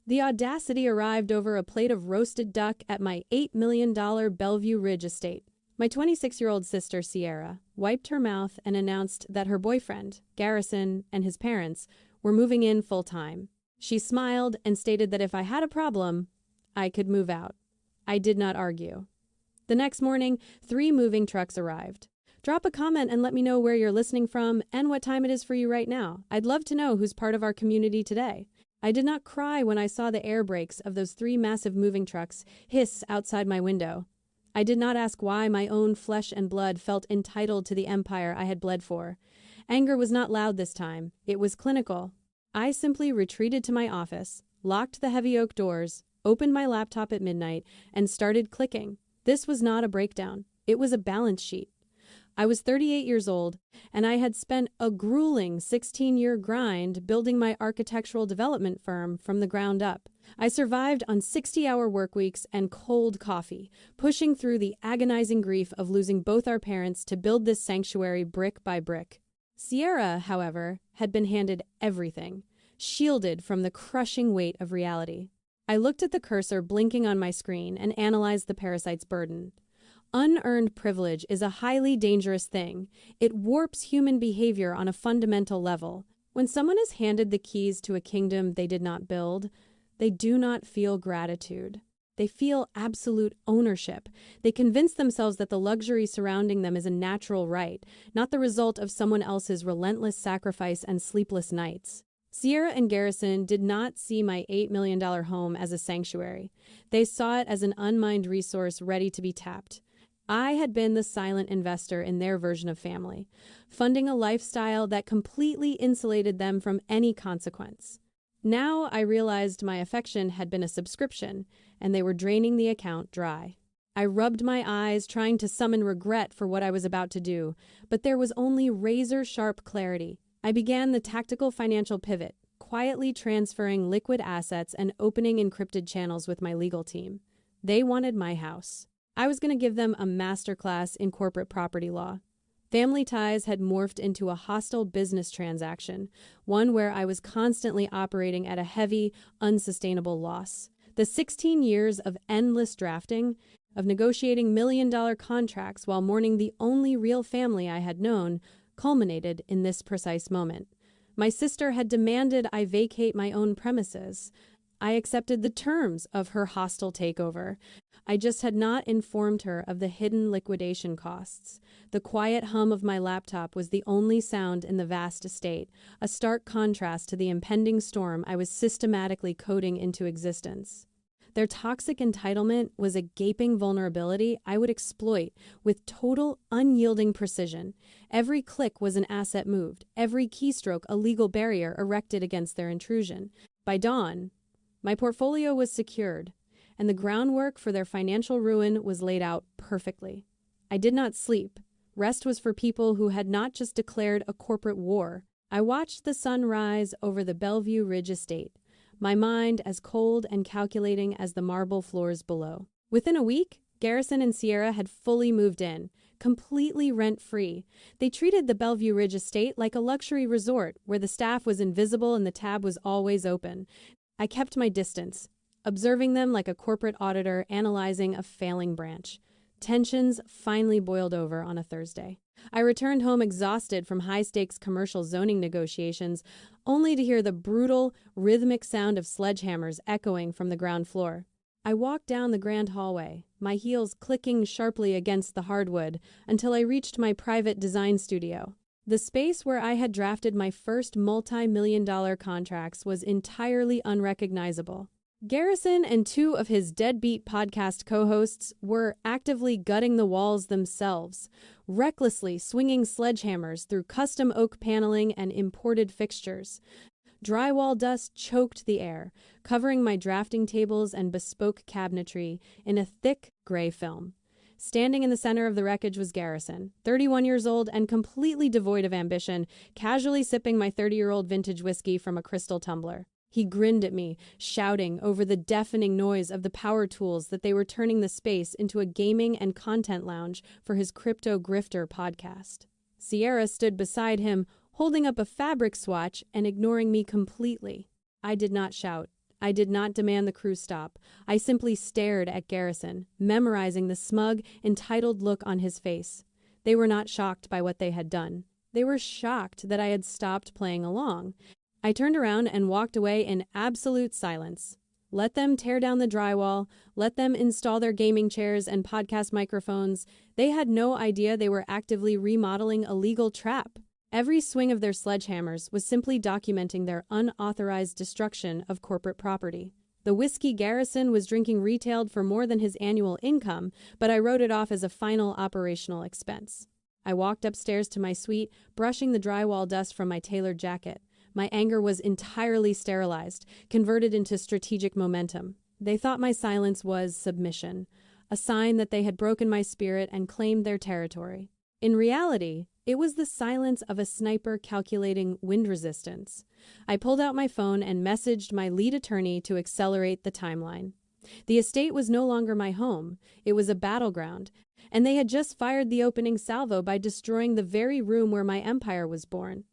The audacity arrived over a plate of roasted duck at my $8 million Bellevue Ridge estate. My 26-year-old sister, Sierra, wiped her mouth and announced that her boyfriend, Garrison, and his parents were moving in full-time. She smiled and stated that if I had a problem, I could move out. I did not argue. The next morning, 3 moving trucks arrived. Drop a comment and let me know where you're listening from and what time it is for you right now. I'd love to know who's part of our community today. I did not cry when I saw the air brakes of those 3 massive moving trucks hiss outside my window. I did not ask why my own flesh and blood felt entitled to the empire I had bled for. Anger was not loud this time. It was clinical. I simply retreated to my office, locked the heavy oak doors, opened my laptop at midnight, and started clicking. This was not a breakdown. It was a balance sheet. I was 38 years old, and I had spent a grueling 16-year grind building my architectural development firm from the ground up. I survived on 60-hour work weeks and cold coffee, pushing through the agonizing grief of losing both our parents to build this sanctuary brick by brick. Sierra, however, had been handed everything, shielded from the crushing weight of reality. I looked at the cursor blinking on my screen and analyzed the parasite's burden. Unearned privilege is a highly dangerous thing. It warps human behavior on a fundamental level. When someone is handed the keys to a kingdom they did not build, they do not feel gratitude. They feel absolute ownership. They convince themselves that the luxury surrounding them is a natural right, not the result of someone else's relentless sacrifice and sleepless nights. Sierra and Garrison did not see my $8 million home as a sanctuary. They saw it as an unmined resource ready to be tapped. I had been the silent investor in their version of family, funding a lifestyle that completely insulated them from any consequence. Now I realized my affection had been a subscription, and they were draining the account dry. I rubbed my eyes, trying to summon regret for what I was about to do, but there was only razor-sharp clarity. I began the tactical financial pivot, quietly transferring liquid assets and opening encrypted channels with my legal team. They wanted my house. I was going to give them a masterclass in corporate property law. Family ties had morphed into a hostile business transaction, one where I was constantly operating at a heavy, unsustainable loss. The 16 years of endless drafting, of negotiating million-dollar contracts while mourning the only real family I had known, culminated in this precise moment. My sister had demanded I vacate my own premises. I accepted the terms of her hostile takeover. I just had not informed her of the hidden liquidation costs. The quiet hum of my laptop was the only sound in the vast estate, a stark contrast to the impending storm I was systematically coding into existence. Their toxic entitlement was a gaping vulnerability I would exploit with total, unyielding precision. Every click was an asset moved, every keystroke a legal barrier erected against their intrusion. By dawn, my portfolio was secured, and the groundwork for their financial ruin was laid out perfectly. I did not sleep. Rest was for people who had not just declared a corporate war. I watched the sun rise over the Bellevue Ridge estate, my mind as cold and calculating as the marble floors below. Within a week, Garrison and Sierra had fully moved in, completely rent-free. They treated the Bellevue Ridge estate like a luxury resort where the staff was invisible and the tab was always open. I kept my distance, observing them like a corporate auditor analyzing a failing branch. Tensions finally boiled over on a Thursday. I returned home exhausted from high-stakes commercial zoning negotiations, only to hear the brutal, rhythmic sound of sledgehammers echoing from the ground floor. I walked down the grand hallway, my heels clicking sharply against the hardwood, until I reached my private design studio. The space where I had drafted my first multi-million-dollar contracts was entirely unrecognizable. Garrison and 2 of his deadbeat podcast co-hosts were actively gutting the walls themselves, recklessly swinging sledgehammers through custom oak paneling and imported fixtures. Drywall dust choked the air, covering my drafting tables and bespoke cabinetry in a thick gray film. Standing in the center of the wreckage was Garrison, 31 years old and completely devoid of ambition, casually sipping my 30-year-old vintage whiskey from a crystal tumbler. He grinned at me, shouting over the deafening noise of the power tools that they were turning the space into a gaming and content lounge for his Crypto Grifter podcast. Sierra stood beside him, holding up a fabric swatch and ignoring me completely. I did not shout. I did not demand the crew stop. I simply stared at Garrison, memorizing the smug, entitled look on his face. They were not shocked by what they had done. They were shocked that I had stopped playing along. I turned around and walked away in absolute silence. Let them tear down the drywall, let them install their gaming chairs and podcast microphones. They had no idea they were actively remodeling a legal trap. Every swing of their sledgehammers was simply documenting their unauthorized destruction of corporate property. The whiskey Garrison was drinking retailed for more than his annual income, but I wrote it off as a final operational expense. I walked upstairs to my suite, brushing the drywall dust from my tailored jacket. My anger was entirely sterilized, converted into strategic momentum. They thought my silence was submission, a sign that they had broken my spirit and claimed their territory. In reality, it was the silence of a sniper calculating wind resistance. I pulled out my phone and messaged my lead attorney to accelerate the timeline. The estate was no longer my home. It was a battleground, and they had just fired the opening salvo by destroying the very room where my empire was born.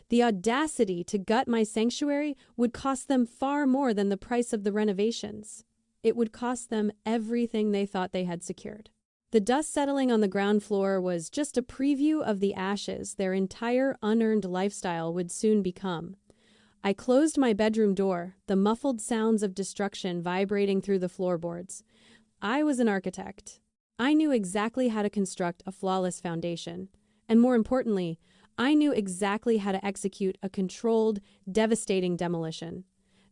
The audacity to gut my sanctuary would cost them far more than the price of the renovations. It would cost them everything they thought they had secured. The dust settling on the ground floor was just a preview of the ashes their entire unearned lifestyle would soon become. I closed my bedroom door, the muffled sounds of destruction vibrating through the floorboards. I was an architect. I knew exactly how to construct a flawless foundation. And more importantly, I knew exactly how to execute a controlled, devastating demolition.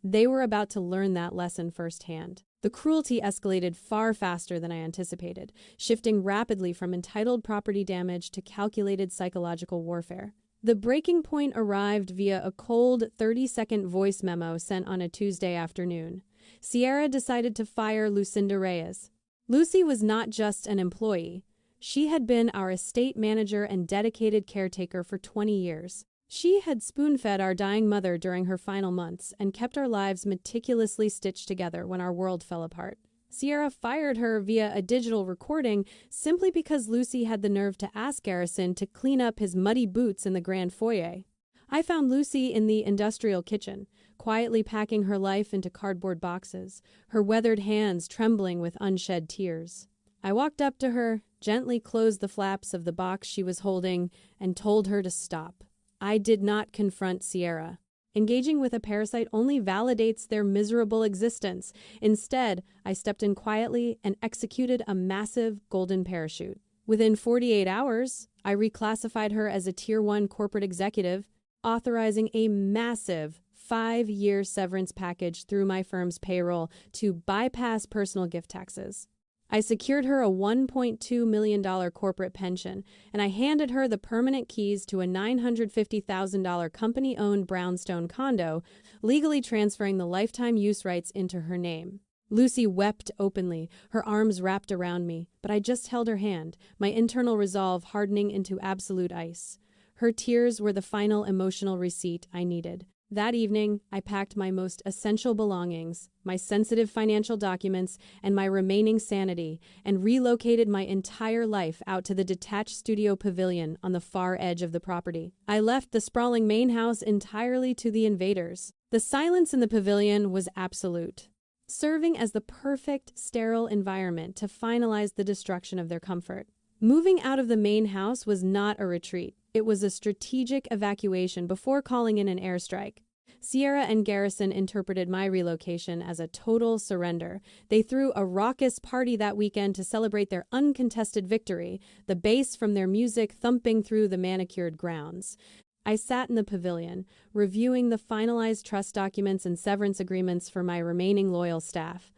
They were about to learn that lesson firsthand. The cruelty escalated far faster than I anticipated, shifting rapidly from entitled property damage to calculated psychological warfare. The breaking point arrived via a cold 30-second voice memo sent on a Tuesday afternoon. Sierra decided to fire Lucinda Reyes. Lucy was not just an employee. She had been our estate manager and dedicated caretaker for 20 years. She had spoon-fed our dying mother during her final months and kept our lives meticulously stitched together when our world fell apart. Sierra fired her via a digital recording simply because Lucy had the nerve to ask Garrison to clean up his muddy boots in the grand foyer. I found Lucy in the industrial kitchen, quietly packing her life into cardboard boxes, her weathered hands trembling with unshed tears. I walked up to her, gently closed the flaps of the box she was holding, and told her to stop. I did not confront Sierra. Engaging with a parasite only validates their miserable existence. Instead, I stepped in quietly and executed a massive golden parachute. Within 48 hours, I reclassified her as a Tier 1 corporate executive, authorizing a massive 5-year severance package through my firm's payroll to bypass personal gift taxes. I secured her a $1.2 million corporate pension, and I handed her the permanent keys to a $950,000 company-owned brownstone condo, legally transferring the lifetime use rights into her name. Lucy wept openly, her arms wrapped around me, but I just held her hand, my internal resolve hardening into absolute ice. Her tears were the final emotional receipt I needed. That evening, I packed my most essential belongings, my sensitive financial documents, and my remaining sanity, and relocated my entire life out to the detached studio pavilion on the far edge of the property. I left the sprawling main house entirely to the invaders. The silence in the pavilion was absolute, serving as the perfect, sterile environment to finalize the destruction of their comfort. Moving out of the main house was not a retreat. It was a strategic evacuation before calling in an airstrike. Sierra and Garrison interpreted my relocation as a total surrender. They threw a raucous party that weekend to celebrate their uncontested victory, the bass from their music thumping through the manicured grounds. I sat in the pavilion, reviewing the finalized trust documents and severance agreements for my remaining loyal staff.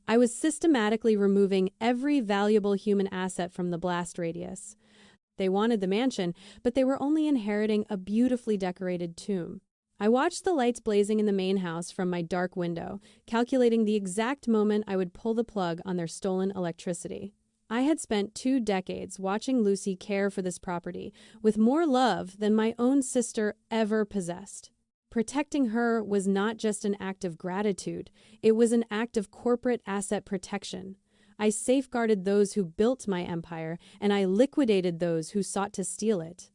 I was systematically removing every valuable human asset from the blast radius. They wanted the mansion, but they were only inheriting a beautifully decorated tomb. I watched the lights blazing in the main house from my dark window, calculating the exact moment I would pull the plug on their stolen electricity. I had spent 2 decades watching Lucy care for this property with more love than my own sister ever possessed. Protecting her was not just an act of gratitude, it was an act of corporate asset protection. I safeguarded those who built my empire, and I liquidated those who sought to steal it.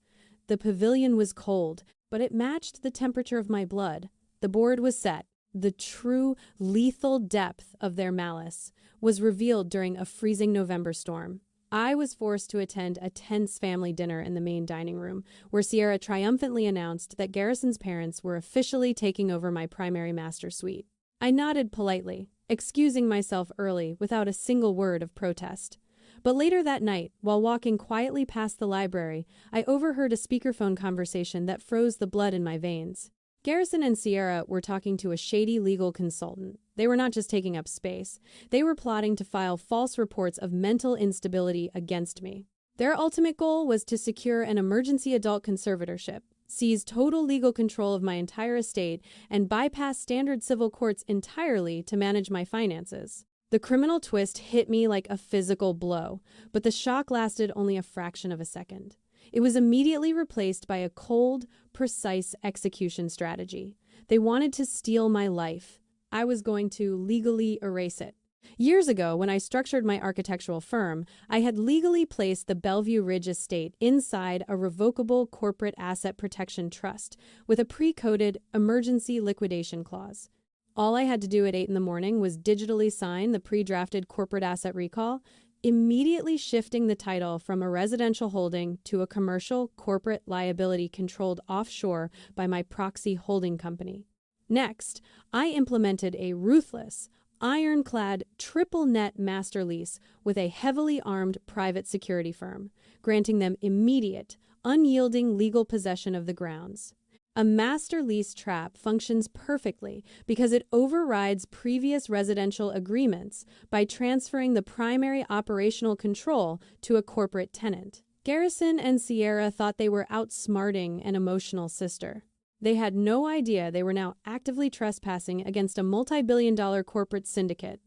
The pavilion was cold, but it matched the temperature of my blood. The board was set. The true lethal depth of their malice was revealed during a freezing November storm. I was forced to attend a tense family dinner in the main dining room, where Sierra triumphantly announced that Garrison's parents were officially taking over my primary master suite. I nodded politely, excusing myself early without a single word of protest. But later that night, while walking quietly past the library, I overheard a speakerphone conversation that froze the blood in my veins. Garrison and Sierra were talking to a shady legal consultant. They were not just taking up space. They were plotting to file false reports of mental instability against me. Their ultimate goal was to secure an emergency adult conservatorship, seize total legal control of my entire estate, and bypass standard civil courts entirely to manage my finances. The criminal twist hit me like a physical blow, but the shock lasted only a fraction of a second. It was immediately replaced by a cold, precise execution strategy. They wanted to steal my life. I was going to legally erase it. Years ago, when I structured my architectural firm, I had legally placed the Bellevue Ridge estate inside a revocable corporate asset protection trust with a pre-coded emergency liquidation clause. All I had to do at 8 in the morning was digitally sign the pre-drafted corporate asset recall, immediately shifting the title from a residential holding to a commercial corporate liability controlled offshore by my proxy holding company. Next, I implemented a ruthless, ironclad triple net master lease with a heavily armed private security firm, granting them immediate, unyielding legal possession of the grounds. A master lease trap functions perfectly because it overrides previous residential agreements by transferring the primary operational control to a corporate tenant. Garrison and Sierra thought they were outsmarting an emotional sister. They had no idea they were now actively trespassing against a multi-billion-dollar corporate syndicate.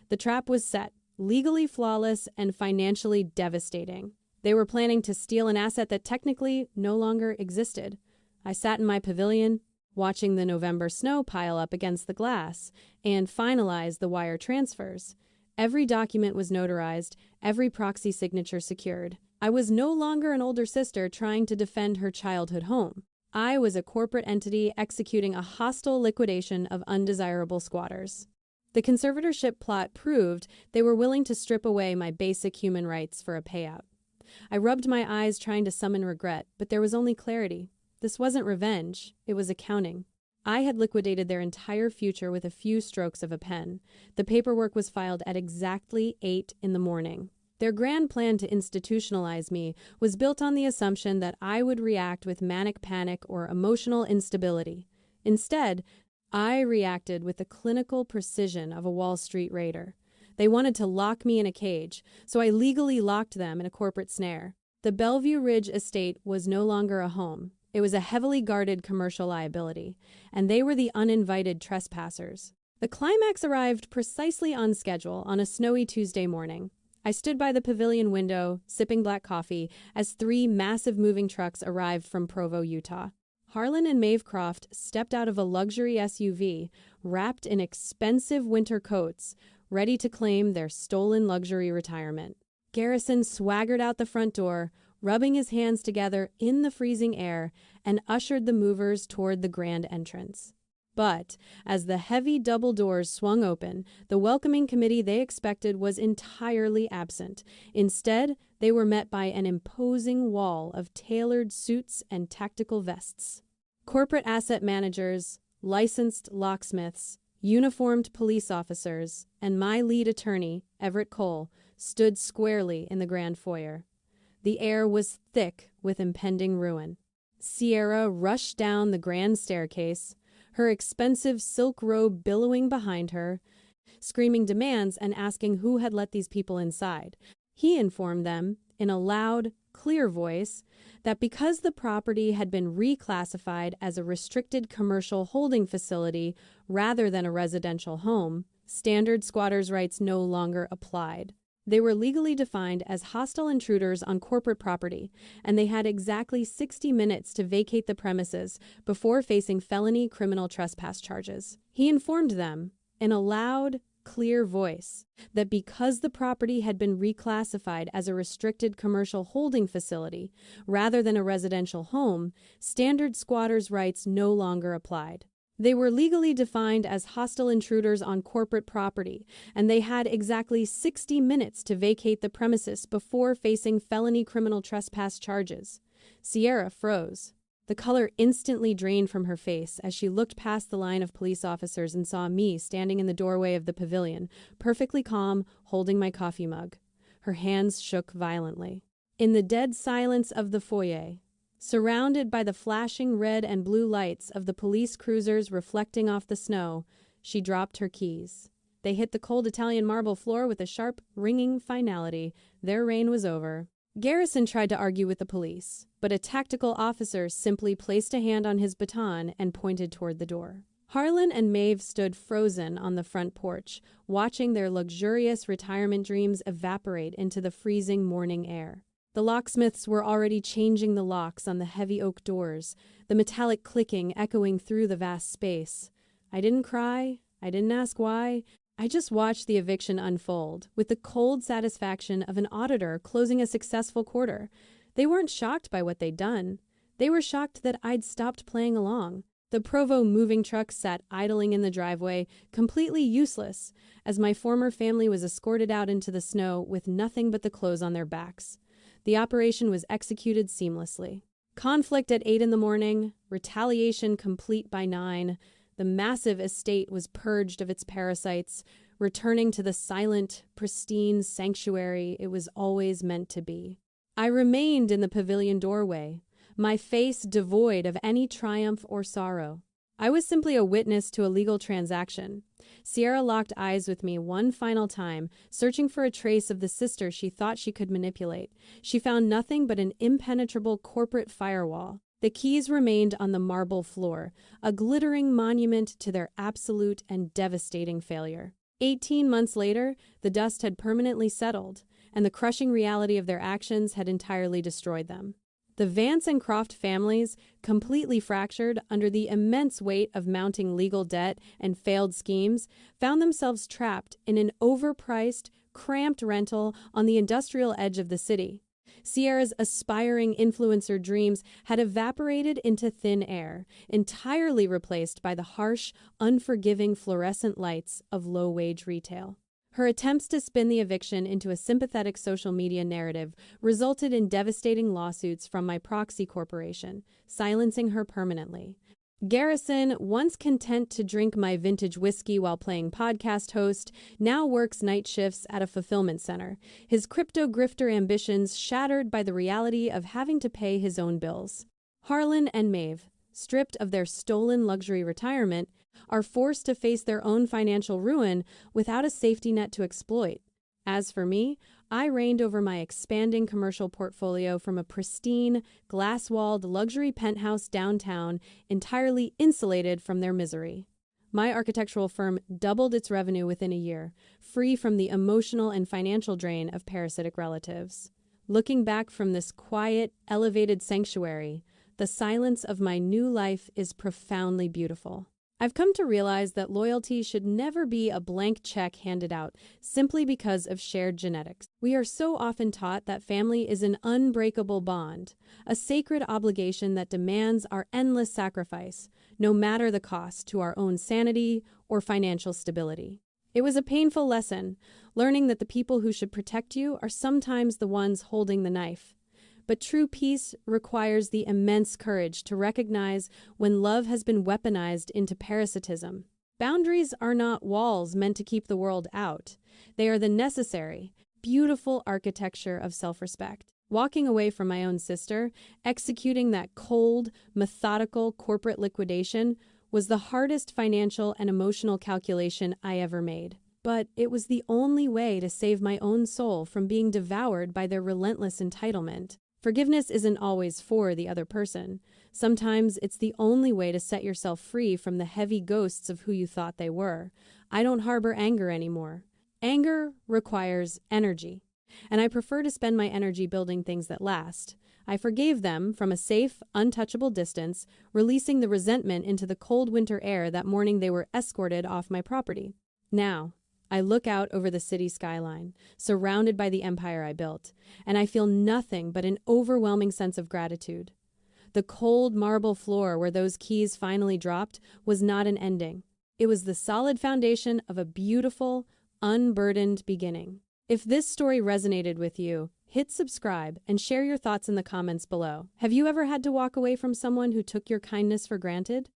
The trap was set, legally flawless and financially devastating. They were planning to steal an asset that technically no longer existed. I sat in my pavilion, watching the November snow pile up against the glass, and finalize the wire transfers. Every document was notarized, every proxy signature secured. I was no longer an older sister trying to defend her childhood home. I was a corporate entity executing a hostile liquidation of undesirable squatters. The conservatorship plot proved they were willing to strip away my basic human rights for a payout. I rubbed my eyes trying to summon regret, but there was only clarity. This wasn't revenge, it was accounting. I had liquidated their entire future with a few strokes of a pen. The paperwork was filed at exactly 8 in the morning. Their grand plan to institutionalize me was built on the assumption that I would react with manic panic or emotional instability. Instead, I reacted with the clinical precision of a Wall Street raider. They wanted to lock me in a cage, so I legally locked them in a corporate snare. The Bellevue Ridge estate was no longer a home. It was a heavily guarded commercial liability, and they were the uninvited trespassers. The climax arrived precisely on schedule on a snowy Tuesday morning. I stood by the pavilion window, sipping black coffee, as 3 massive moving trucks arrived from Provo, Utah. Harlan and Maeve Croft stepped out of a luxury SUV, wrapped in expensive winter coats, ready to claim their stolen luxury retirement. Garrison swaggered out the front door, rubbing his hands together in the freezing air, and ushered the movers toward the grand entrance. But as the heavy double doors swung open, the welcoming committee they expected was entirely absent. Instead, they were met by an imposing wall of tailored suits and tactical vests. Corporate asset managers, licensed locksmiths, uniformed police officers, and my lead attorney, Everett Cole, stood squarely in the grand foyer. The air was thick with impending ruin. Sierra rushed down the grand staircase, her expensive silk robe billowing behind her, screaming demands and asking who had let these people inside. He informed them, in a loud, clear voice, that because the property had been reclassified as a restricted commercial holding facility rather than a residential home, standard squatters' rights no longer applied. They were legally defined as hostile intruders on corporate property, and they had exactly 60 minutes to vacate the premises before facing felony criminal trespass charges. He informed them, in a loud, clear voice, that because the property had been reclassified as a restricted commercial holding facility rather than a residential home, standard squatters' rights no longer applied. They were legally defined as hostile intruders on corporate property, and they had exactly 60 minutes to vacate the premises before facing felony criminal trespass charges. Sierra froze. The color instantly drained from her face as she looked past the line of police officers and saw me standing in the doorway of the pavilion, perfectly calm, holding my coffee mug. Her hands shook violently. In the dead silence of the foyer, surrounded by the flashing red and blue lights of the police cruisers reflecting off the snow, she dropped her keys. They hit the cold Italian marble floor with a sharp, ringing finality. Their reign was over. Garrison tried to argue with the police, but a tactical officer simply placed a hand on his baton and pointed toward the door. Harlan and Maeve stood frozen on the front porch, watching their luxurious retirement dreams evaporate into the freezing morning air. The locksmiths were already changing the locks on the heavy oak doors, the metallic clicking echoing through the vast space. I didn't cry. I didn't ask why. I just watched the eviction unfold, with the cold satisfaction of an auditor closing a successful quarter. They weren't shocked by what they'd done. They were shocked that I'd stopped playing along. The Provo moving truck sat idling in the driveway, completely useless, as my former family was escorted out into the snow with nothing but the clothes on their backs. The operation was executed seamlessly. Conflict at 8 in the morning, retaliation complete by 9. The massive estate was purged of its parasites, returning to the silent, pristine sanctuary it was always meant to be. I remained in the pavilion doorway, my face devoid of any triumph or sorrow. I was simply a witness to a legal transaction. Sierra locked eyes with me one final time, searching for a trace of the sister she thought she could manipulate. She found nothing but an impenetrable corporate firewall. The keys remained on the marble floor, a glittering monument to their absolute and devastating failure. 18 months later, the dust had permanently settled, and the crushing reality of their actions had entirely destroyed them. The Vance and Croft families, completely fractured under the immense weight of mounting legal debt and failed schemes, found themselves trapped in an overpriced, cramped rental on the industrial edge of the city. Sierra's aspiring influencer dreams had evaporated into thin air, entirely replaced by the harsh, unforgiving fluorescent lights of low-wage retail. Her attempts to spin the eviction into a sympathetic social media narrative resulted in devastating lawsuits from my proxy corporation, silencing her permanently. Garrison, once content to drink my vintage whiskey while playing podcast host, now works night shifts at a fulfillment center, his crypto grifter ambitions shattered by the reality of having to pay his own bills. Harlan and Maeve, stripped of their stolen luxury retirement, are forced to face their own financial ruin without a safety net to exploit. As for me, I reigned over my expanding commercial portfolio from a pristine, glass-walled luxury penthouse downtown, entirely insulated from their misery. My architectural firm doubled its revenue within a year, free from the emotional and financial drain of parasitic relatives. Looking back from this quiet, elevated sanctuary, the silence of my new life is profoundly beautiful. I've come to realize that loyalty should never be a blank check handed out simply because of shared genetics. We are so often taught that family is an unbreakable bond, a sacred obligation that demands our endless sacrifice, no matter the cost to our own sanity or financial stability. It was a painful lesson, learning that the people who should protect you are sometimes the ones holding the knife. But true peace requires the immense courage to recognize when love has been weaponized into parasitism. Boundaries are not walls meant to keep the world out. They are the necessary, beautiful architecture of self-respect. Walking away from my own sister, executing that cold, methodical corporate liquidation was the hardest financial and emotional calculation I ever made. But it was the only way to save my own soul from being devoured by their relentless entitlement. Forgiveness isn't always for the other person. Sometimes it's the only way to set yourself free from the heavy ghosts of who you thought they were. I don't harbor anger anymore. Anger requires energy, and I prefer to spend my energy building things that last. I forgave them from a safe, untouchable distance, releasing the resentment into the cold winter air that morning they were escorted off my property. Now, I look out over the city skyline, surrounded by the empire I built, and I feel nothing but an overwhelming sense of gratitude. The cold marble floor where those keys finally dropped was not an ending. It was the solid foundation of a beautiful, unburdened beginning. If this story resonated with you, hit subscribe and share your thoughts in the comments below. Have you ever had to walk away from someone who took your kindness for granted?